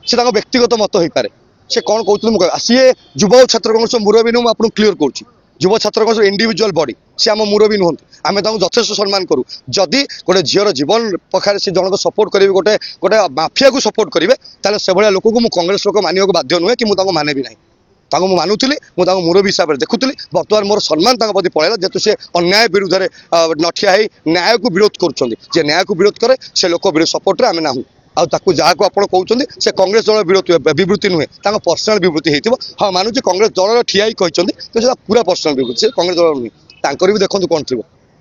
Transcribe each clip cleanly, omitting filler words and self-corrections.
से व्यक्तिगत मत हो पारे से कौन कहते सी युवा छात्र कांग्रेस मुरबी नुह आपको क्लीयर करुच्ची युवा छात्र कांग्रेस इंडिविजुअल बॉडी सी आम मुरबी नुहति आम यथेष सम्मान करूँ जदि गोटे झीर जीवन पखार से जनक सपोर्ट करेंगे गोटे गोटे माफिया को सपोर्ट करेंगे ताले से भाया लोक को कांग्रेस लोक मानने को बाध्य नुहे कि मुझे माने भी ना मुझे मानुली मुझे मुरबी हिसाब से देखुली बर्तमान मोर सम्मान प्रति पलैला जेहतु से अन्याय विरुद्ध में नठिया न्याय को विरोध कर न्याय को विरोध करे से लोक सपोर्ट आम ना आउ जहाँ को आपड़ कहते से कांग्रेस दल विवृत्ति नुहे पर्सनाल विवृत्ति हो हाँ मानुचे कांग्रेस दल ठिया ही कहते तो पूरा पर्सनाल विवृत्ति कांग्रेस दल नुहे तांकर भी देखो कौन थी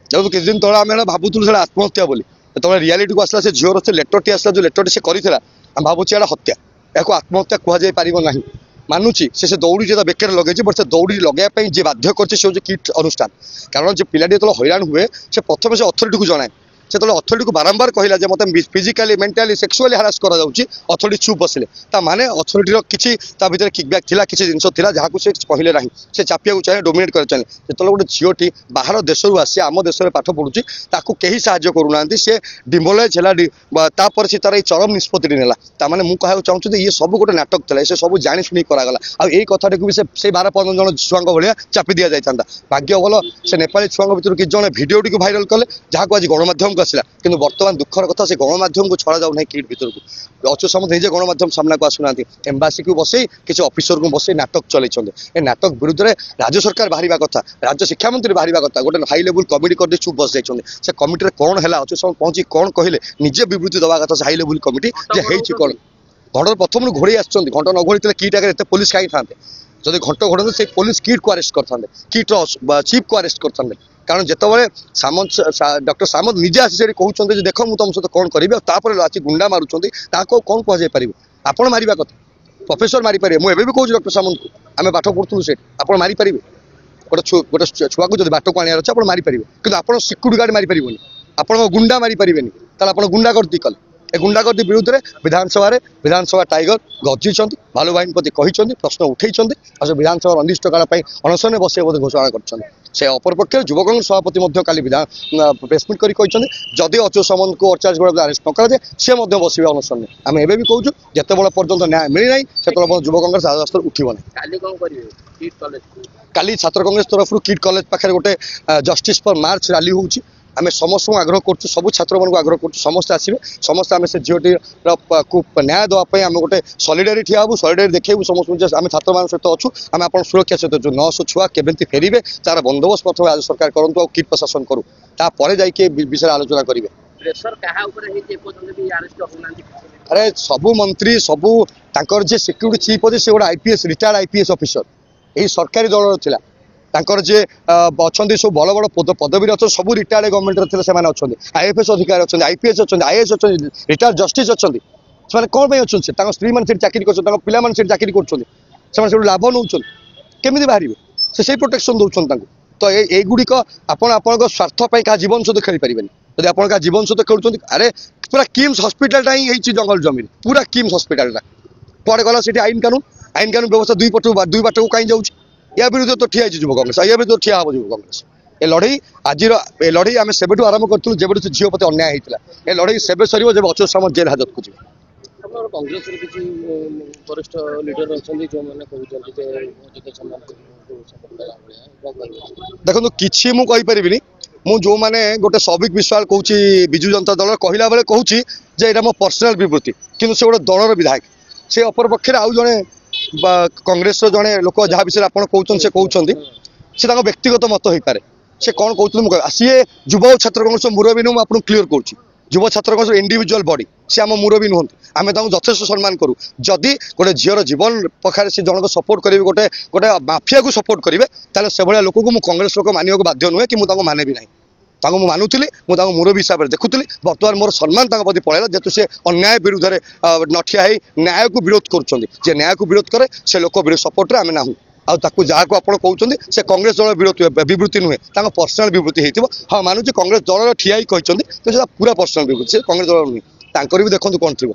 जो किसी दिन तले आम भावुलू से आत्महत्या बोली जो रियालीटी को आसला से झीर से लेटरटी आसला जो लेटरटी से करता आम भावुचे हत्या या आत्महत्या कहुई पार ना मानुची से दौड़ी बेकार लगे बट से दौड़ी लगे जी बाध्य कर किट अनुष्ठान कारण जो पिलाटी जो हैरान हुए से प्रथम से अथॉरिटी को जनाए से अथॉरिटी को बारंबार कहला जे मतलब फिजिकली मेंटली सेक्सुअली हारास करा जाउची अथॉरिटी चुप बसिले ता माने अथॉरिटी रो किछि ता भीतर किकबैक थिला किछि जिंस थिला जहा को से कहले नाही से चापिया को चाहे डोमिनेट कर चाहे जेतले गोटे झियोटी बाहर देश रु आसी आम देश में पाठ पढुची ताकू केही सहाय्य करूनांती से डिमोलाइज हला तापर से तार चरम निष्पत्ति नेला ता माने मु कहू चाहूँ ये सब गोटे नाटक थिला से सब जानि सुनी करा गला आ एई कथाटे को भी से 12-15 जन छुआंग भलिया चापी दिया जायतांता भाग्य भल से नेपाली छुआंग भितर कि जने भिडियोटी को भाइराल कले जहा को आज गणमाध्यम को आसला कि बर्तमान दुखर कथा से गणमाध्यम को छड़ा जाऊ ना किट भीतर को अच्युत सामंत निजे गणमाध्यम सामना को आसुना एम्बासी को बसई किसी ऑफिसर को बसई नाटक चलते नाटक विरुद्ध में राज्य सरकार बाहर कथा राज्य शिक्षा मंत्री बाहर कथा गोटे हाई लेवल कमिटी कर चुप बस जाइए से कमिटी कौन है अच्युत सामंत पहुंची कौन कहले निजे विवृत्ति दवा कथा से हाई लेवल कमिटी कौन घंटा प्रथम घोड़े आसुँच घंटा न घोड़ी किट आगे एत पुलिस कहीं था जब घंटा घोड़े से पुलिस किट को अरेस्ट करते किट चीफ को अरेस्ट करते कारण जितेबाला सामंत डॉक्टर सामंत निजे आसी कहते देख मुझे तुम सहित कौन करी आज गुंडा मारुंट कौन कहुपर आपड़ मारिबा कथा प्रोफेसर मारिपारे मुझे भी कहूँ डॉक्टर सामंत को आम पाठ पढ़ुलू से आप मारिपारे गोटे छुआ को जब बाट को आने अच्छे आप मारिपारे कि आप सिक्यूरीटी गार्ड मारिपारे आप गुंडा मारिपारे ताल गुंडागर्दी कले ए गुंडागर्दी विरुद्ध में विधानसभा टाइगर गर्जी भालू बाहिनी प्रति कहते प्रश्न उठे और विधानसभा अनिष्ट काल अनशन बस घोषणा कर अपरपक्ष युवा कांग्रेस सभापति काली प्रेसमिट कर जदि अच्युत सामंत को 48 घंटा अरेस्ट न कराए सी बसवे अनशन आम एवं भी कहूँ जिते बड़ा पर्यटन न्याय मिलना से युवा कांग्रेस राजस्तर उठब ना काली छात्र कांग्रेस तरफ किट कॉलेज पाखे गोटे जस्टिस फॉर मार्च रैली हो आम समस्त आग्रह कर सब छात्र मान आग्रह कर समस्त आसवे समस्त आम से झीटी को न्याय देवाई आम गोटे सॉलिडारी ठिया हूँ सॉलिडारी देखू समस्त आम छात्र मान सहित अच्छु आम आप सुरक्षा सहित जो 900 छुआ केमती फेरबे तार बंदोबस्त प्रथम राज्य सरकार करूँ किट प्रशासन करूँ तापर जाइए विषय आलोचना करेंगे अरे सबू मंत्री सबू जे सिक्यूरीटी चीफ अच्छे से गोटे आईपीएस रिटायर्ड आईपीएस ऑफिसर यही सरकारी दल थिला जे अच्छा सब बड़ बड़ पदवी अच्छा सब रिटायर्ड गवर्नमेंट से आईएफएस अधिकारी अच्छा आईपीएस अच्छा आईएएस अच्छा रिटायर्ड जस्टिस अच्छा से कौन अच्छा स्त्री मैंने चाकरी कर पिला चाकरी कर लाभ नौ केमी बाहर से प्रोटेक्शन दौरान तो युड़िक आपण स्वार्थ क्या जीवन सहित खेली पारे जब आप जीवन सहित खेलुं अरे पूरा किम्स हस्पिटाल ही जंगल जमीन पूरा किम्स हस्पिटाल कुआड़े गला से आईन कानून व्यवस्था दुई बाट को कहीं जाऊँ या विरुद्ध तो ठिया युवा कांग्रेस या विरुद्ध ठिया हम युवा कांग्रेस ए लड़ई आज लड़ई आम से आरंभ करूँ जब से झील प्रति अन्याय होता है लड़ई से सर जब अच्युत सामंत जेल हाजत को कांग्रेस वरिष्ठ लीडर देखो कि मुझे मु जो मैंने गोटे सौभिक विश्वास कहूँ विजु जनता दल कहला बेले कहूँ जे मो पर्सनाल विवृत्ति कि से गोटे दलर विधायक से अपरपक्ष आउ जड़े कांग्रेस जड़े लोक जहाँ विषय आप कहते से व्यक्तिगत मत हो पारे से कौन कहते सी युवा छात्र कांग्रेस मुरबी नुह आपको क्लीयर करुच्ची युवा छात्र कांग्रेस इंडिविजुअल बॉडी से आम मुरबी नुहति आम यथेष सम्मान करूँ जदि गोटे झीर जीवन पखार से जनक सपोर्ट करेंगे गोटे गोटे माफिया को सपोर्ट करेंगे ताले से भाया लोक को कांग्रेस लोक मानने को बाध्य नुहे कि मुझे माने भी ना मुझे मानुली मुझे मुरबी हिसाब से देखुली बर्तमान मोर सम्मान प्रति पलैला जेहतु से अन्याय विरुद्ध में नठिया न्याय को विरोध कर न्याय को विरोध करे से लोक सपोर्ट आम ना आउ जहाँ को आप कहते से कांग्रेस दल विवृत्ति नुहे पर्सनाल विवृत्ति हो हाँ मानुचे कांग्रेस दल ठिया ही कहते तो पूरा पर्सनाल विवृत्ति कांग्रेस दल नुहे तांकर भी देखो कौन थी।